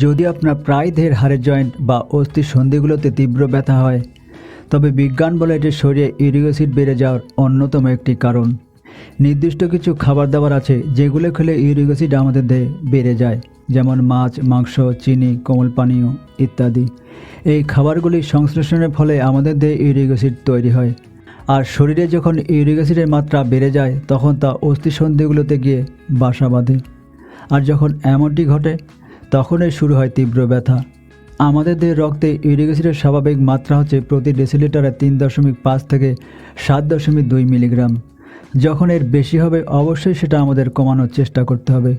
যদি আপনার প্রায় দেহের হাড়ের জয়েন্ট বা অস্থির সন্ধিগুলোতে তীব্র ব্যথা হয়, তবে বিজ্ঞান বলে এটি শরীরে ইউরিক অ্যাসিড বেড়ে যাওয়ার অন্যতম একটি কারণ। নির্দিষ্ট কিছু খাবার দাবার আছে যেগুলো খেলে ইউরিক অ্যাসিড আমাদের দেহে বেড়ে যায়, যেমন মাছ, মাংস, চিনি, কোমল পানীয় ইত্যাদি। এই খাবারগুলির সংশ্লেষণের ফলে আমাদের দেহে ইউরিক অ্যাসিড তৈরি হয়, আর শরীরে যখন ইউরিক অ্যাসিডের মাত্রা বেড়ে যায় তখন তা অস্থিসন্ধিগুলোতে গিয়ে বাসা বাঁধে। আর যখন এমনটি ঘটে তখনই শুরু হয় তীব্র ব্যথা। আমাদের দেহের রক্তে ইউরিক অ্যাসিডের স্বাভাবিক মাত্রা হচ্ছে প্রতি ডেসিলিটারে 3.5 থেকে 7.2 মিলিগ্রাম। যখন এর বেশি হবে অবশ্যই সেটা আমাদের কমানোর চেষ্টা করতে হবে।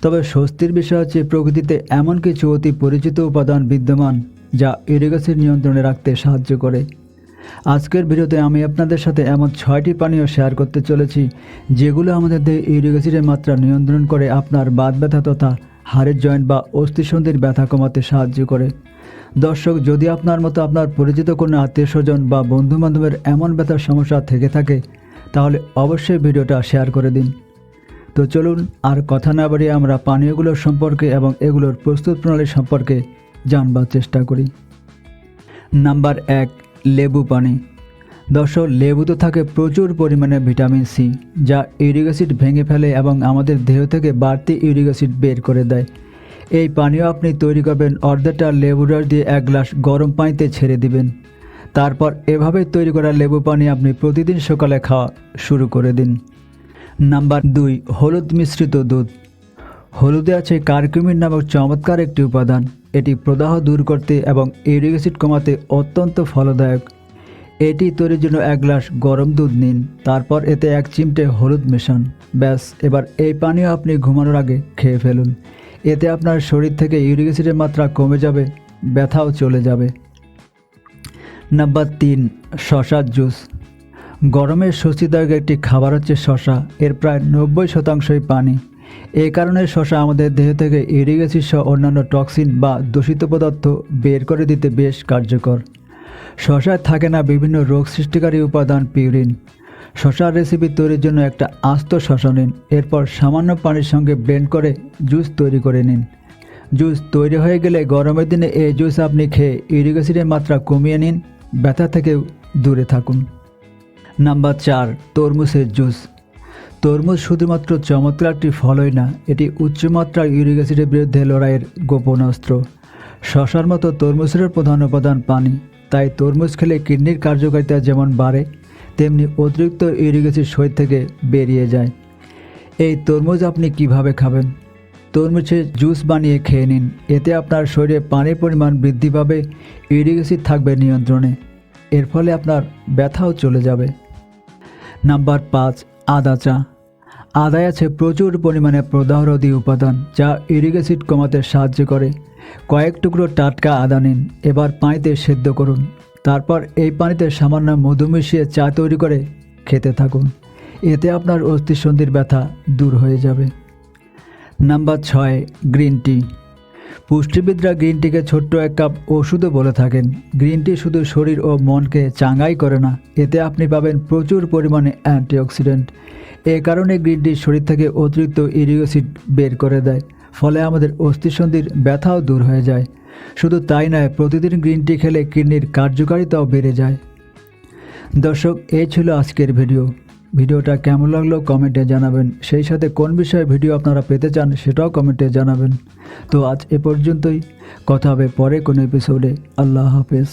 তবে স্বস্তির বিষয় হচ্ছে প্রকৃতিতে এমন কিছু অতি পরিচিত উপাদান বিদ্যমান যা ইউরিক অ্যাসিড নিয়ন্ত্রণে রাখতে সাহায্য করে। আজকের ভিডিওতে আমি আপনাদের সাথে এমন 6টি পানীয় শেয়ার করতে চলেছি যেগুলো আমাদের দেহে ইউরিক অ্যাসিডের মাত্রা নিয়ন্ত্রণ করে আপনার বাত ব্যথা তথা হাড়ের জয়েন্ট বা অস্থিসন্ধির ব্যথা কমাতে সাহায্য করে। দর্শক, যদি আপনার মতো আপনার পরিচিত কোনো আত্মীয়স্বজন বা বন্ধুবান্ধবের এমন ব্যথার সমস্যা থেকে থাকে তাহলে অবশ্যই ভিডিওটা শেয়ার করে দিন। তো চলুন আর কথা না বাড়িয়ে আমরা পানীয়গুলোর সম্পর্কে এবং এগুলোর প্রস্তুত প্রণালী সম্পর্কে জানবার চেষ্টা করি। নাম্বার 1, লেবু পানি। দর্শক, লেবুতে থাকে প্রচুর পরিমাণে ভিটামিন সি, যা ইউরিক অ্যাসিড ভেঙে ফেলে এবং আমাদের দেহ থেকে বাড়তি ইউরিক অ্যাসিড বের করে দেয়। এই পানীয় আপনি তৈরি করবেন অর্ধেকটা লেবু রস দিয়ে 1 গ্লাস গরম পানিতে ছেড়ে দিবেন। তারপর এভাবে তৈরি করা লেবু পানি আপনি প্রতিদিন সকালে খাওয়া শুরু করে দিন। নাম্বার 2, হলুদ মিশ্রিত দুধ। হলুদে আছে কারকুমিন নামক চমৎকার একটি উপাদান। এটি প্রদাহ দূর করতে এবং ইউরিক অ্যাসিড কমাতে অত্যন্ত ফলদায়ক। এটি তৈরির জন্য 1 গ্লাস গরম দুধ নিন, তারপর এতে 1 চিমটে হলুদ মেশান। ব্যাস, এবার এই পানীয় আপনি ঘুমানোর আগে খেয়ে ফেলুন। এতে আপনার শরীর থেকে ইউরিক অ্যাসিডের মাত্রা কমে যাবে, ব্যথাও চলে যাবে। নাম্বার 3, শশার জুস। গরমের স্বস্তিদায়ক একটি খাবার হচ্ছে শশা। এর প্রায় 90%ই পানি। এই কারণে শশা আমাদের দেহ থেকে ইউরিক অ্যাসিড সহ অন্যান্য টক্সিন বা দূষিত পদার্থ বের করে দিতে বেশ কার্যকর। শশায় থাকে না বিভিন্ন রোগ সৃষ্টিকারী উপাদান পিউরিন। শশার রেসিপি তৈরির জন্য একটা আস্ত শশা নিন, এরপর সামান্য পানির সঙ্গে ব্লেন্ড করে জুস তৈরি করে নিন। জুস তৈরি হয়ে গেলে গরমের দিনে এই জুস আপনি খেয়ে ইউরিক অ্যাসিডের মাত্রা কমিয়ে নিন, ব্যথা থেকেও দূরে থাকুন। নাম্বার 4, তরমুজের জুস। তরমুজ শুধুমাত্র চমৎকার একটি ফলই না, এটি উচ্চমাত্রার ইউরিক অ্যাসিডের বিরুদ্ধে লড়াইয়ের গোপন অস্ত্র। শশার মতো তরমুজের প্রধান উপাদান পানি, তাই তরমুজ খেলে কিডনির কার্যকারিতা যেমন বাড়ে তেমনি অতিরিক্ত ইউরিক অ্যাসিড শরীর থেকে বেরিয়ে যায়। এই তরমুজ আপনি কিভাবে খাবেন? তরমুজের জুস বানিয়ে খেয়ে নিন। এতে আপনার শরীরে পানির পরিমাণ বৃদ্ধি পাবে, ইউরিক অ্যাসিড থাকবে নিয়ন্ত্রণে। এর ফলে আপনার ব্যথাও চলে যাবে। নাম্বার 5, আদা চা। আদায় আছে প্রচুর পরিমাণে প্রদাহরোধী উপাদান যা ইউরিক অ্যাসিড কমাতে সাহায্য করে। কয়েক টুকরো টাটকা আদা নিন, এবার পানিতে সেদ্ধ করুন। তারপর এই পানিতে সামান্য মধু মিশিয়ে চা তৈরি করে খেতে থাকুন। এতে আপনার অস্থিসন্ধির ব্যথা দূর হয়ে যাবে। Number 6, green tea. পুষ্টিবিদরা গ্রিন টিকে ছোট্ট 1 কাপ ওষুধও বলে থাকেন। গ্রিন টি শুধু শরীর ও মনকে চাঙ্গাই করে না, এতে আপনি পাবেন প্রচুর পরিমাণে অ্যান্টিঅক্সিডেন্ট। এ কারণে গ্রিন টি শরীর থেকে অতিরিক্ত ইউরিক অ্যাসিড বের করে দেয়, ফলে আমাদের অস্থিসন্ধির ব্যথাও দূর হয়ে যায়। শুধু তাই নয়, প্রতিদিন গ্রিন টি খেলে কিডনির কার্যকারিতাও বেড়ে যায়। দর্শক, এই ছিল আজকের ভিডিওটা কেমন লাগলো কমেন্টে জানাবেন। সেই সাথে কোন বিষয়ে ভিডিও আপনারা পেতে চান সেটাও কমেন্টে জানাবেন। তো আজ এ পর্যন্তই, কথা হবে পরে কোনো এপিসোডে। আল্লাহ হাফেজ।